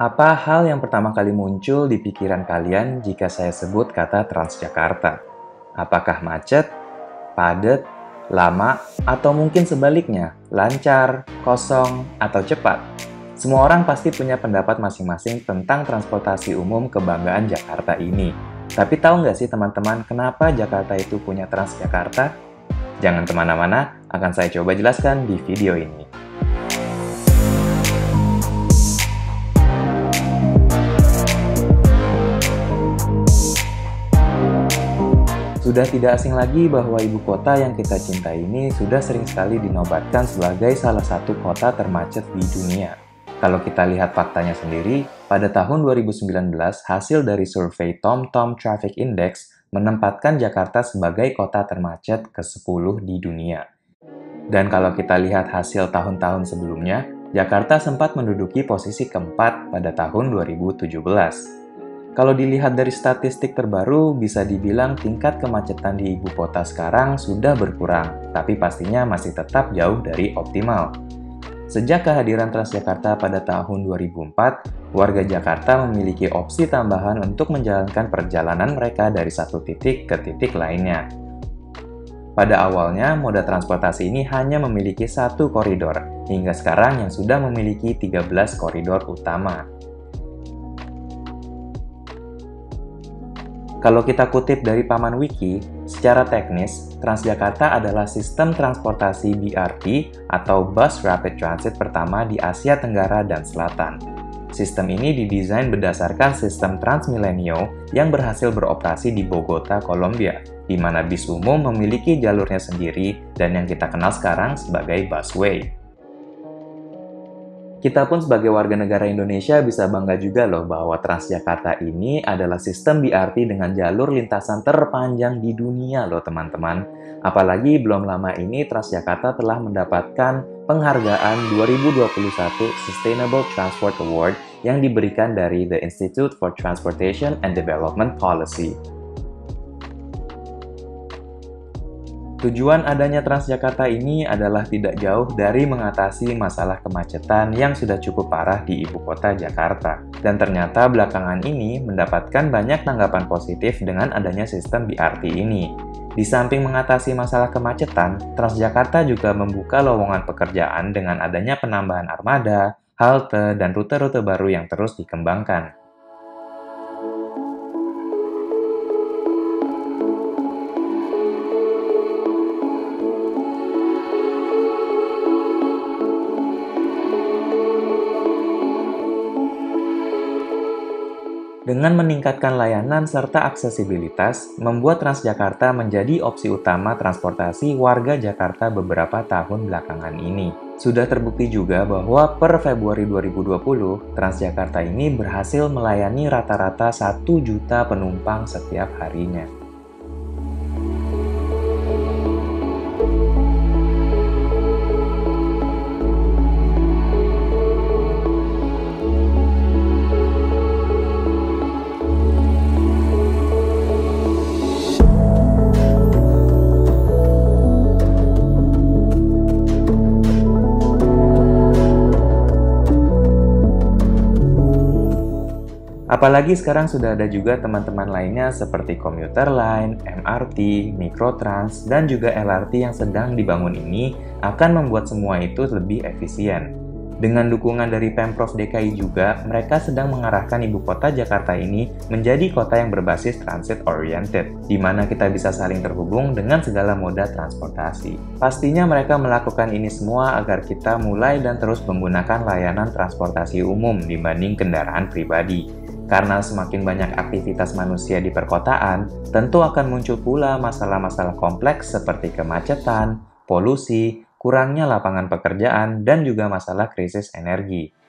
Apa hal yang pertama kali muncul di pikiran kalian jika saya sebut kata Transjakarta? Apakah macet, padat, lama, atau mungkin sebaliknya, lancar, kosong, atau cepat? Semua orang pasti punya pendapat masing-masing tentang transportasi umum kebanggaan Jakarta ini. Tapi tahu nggak sih teman-teman, kenapa Jakarta itu punya Transjakarta? Jangan kemana-mana, akan saya coba jelaskan di video ini. Sudah tidak asing lagi bahwa ibu kota yang kita cintai ini sudah sering sekali dinobatkan sebagai salah satu kota termacet di dunia. Kalau kita lihat faktanya sendiri, pada tahun 2019, hasil dari survei TomTom Traffic Index menempatkan Jakarta sebagai kota termacet ke-10 di dunia. Dan kalau kita lihat hasil tahun-tahun sebelumnya, Jakarta sempat menduduki posisi keempat pada tahun 2017. Kalau dilihat dari statistik terbaru, bisa dibilang tingkat kemacetan di ibu kota sekarang sudah berkurang, tapi pastinya masih tetap jauh dari optimal. Sejak kehadiran Transjakarta pada tahun 2004, warga Jakarta memiliki opsi tambahan untuk menjalankan perjalanan mereka dari satu titik ke titik lainnya. Pada awalnya, moda transportasi ini hanya memiliki satu koridor, hingga sekarang yang sudah memiliki 13 koridor utama. Kalau kita kutip dari Paman Wiki, secara teknis, Transjakarta adalah sistem transportasi BRT atau Bus Rapid Transit pertama di Asia Tenggara dan Selatan. Sistem ini didesain berdasarkan sistem Transmilenio yang berhasil beroperasi di Bogota, Kolombia, di mana bis umum memiliki jalurnya sendiri dan yang kita kenal sekarang sebagai busway. Kita pun sebagai warga negara Indonesia bisa bangga juga loh bahwa Transjakarta ini adalah sistem BRT dengan jalur lintasan terpanjang di dunia loh teman-teman. Apalagi belum lama ini Transjakarta telah mendapatkan penghargaan 2021 Sustainable Transport Award yang diberikan dari The Institute for Transportation and Development Policy. Tujuan adanya Transjakarta ini adalah tidak jauh dari mengatasi masalah kemacetan yang sudah cukup parah di ibu kota Jakarta. Dan ternyata belakangan ini mendapatkan banyak tanggapan positif dengan adanya sistem BRT ini. Di samping mengatasi masalah kemacetan, Transjakarta juga membuka lowongan pekerjaan dengan adanya penambahan armada, halte, dan rute-rute baru yang terus dikembangkan. Dengan meningkatkan layanan serta aksesibilitas, membuat Transjakarta menjadi opsi utama transportasi warga Jakarta beberapa tahun belakangan ini. Sudah terbukti juga bahwa per Februari 2020, Transjakarta ini berhasil melayani rata-rata 1 juta penumpang setiap harinya. Apalagi sekarang sudah ada juga teman-teman lainnya seperti komuter line, MRT, Mikrotrans, dan juga LRT yang sedang dibangun ini akan membuat semua itu lebih efisien. Dengan dukungan dari Pemprov DKI juga, mereka sedang mengarahkan ibu kota Jakarta ini menjadi kota yang berbasis transit-oriented, di mana kita bisa saling terhubung dengan segala moda transportasi. Pastinya mereka melakukan ini semua agar kita mulai dan terus menggunakan layanan transportasi umum dibanding kendaraan pribadi. Karena semakin banyak aktivitas manusia di perkotaan, tentu akan muncul pula masalah-masalah kompleks seperti kemacetan, polusi, kurangnya lapangan pekerjaan, dan juga masalah krisis energi.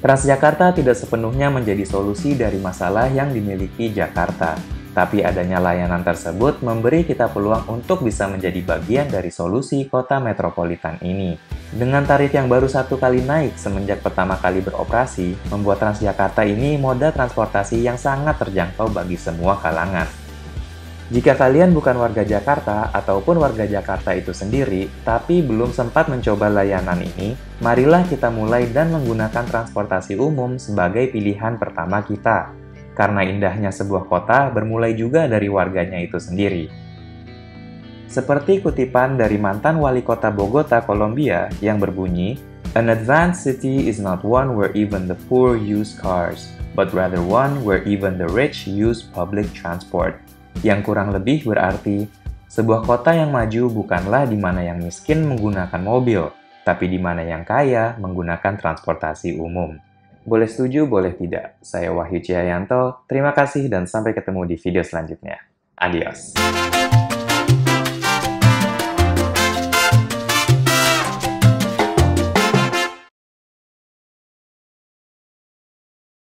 Transjakarta tidak sepenuhnya menjadi solusi dari masalah yang dimiliki Jakarta. Tapi adanya layanan tersebut memberi kita peluang untuk bisa menjadi bagian dari solusi kota metropolitan ini. Dengan tarif yang baru 1 kali naik semenjak pertama kali beroperasi, membuat Transjakarta ini moda transportasi yang sangat terjangkau bagi semua kalangan. Jika kalian bukan warga Jakarta ataupun warga Jakarta itu sendiri, tapi belum sempat mencoba layanan ini, marilah kita mulai dan menggunakan transportasi umum sebagai pilihan pertama kita. Karena indahnya sebuah kota bermulai juga dari warganya itu sendiri. Seperti kutipan dari mantan wali kota Bogota, Kolombia, yang berbunyi, "An advanced city is not one where even the poor use cars, but rather one where even the rich use public transport." Yang kurang lebih berarti, sebuah kota yang maju bukanlah di mana yang miskin menggunakan mobil, tapi di mana yang kaya menggunakan transportasi umum. Boleh setuju, boleh tidak. Saya Wahyu Cihayanto, terima kasih dan sampai ketemu di video selanjutnya. Adios.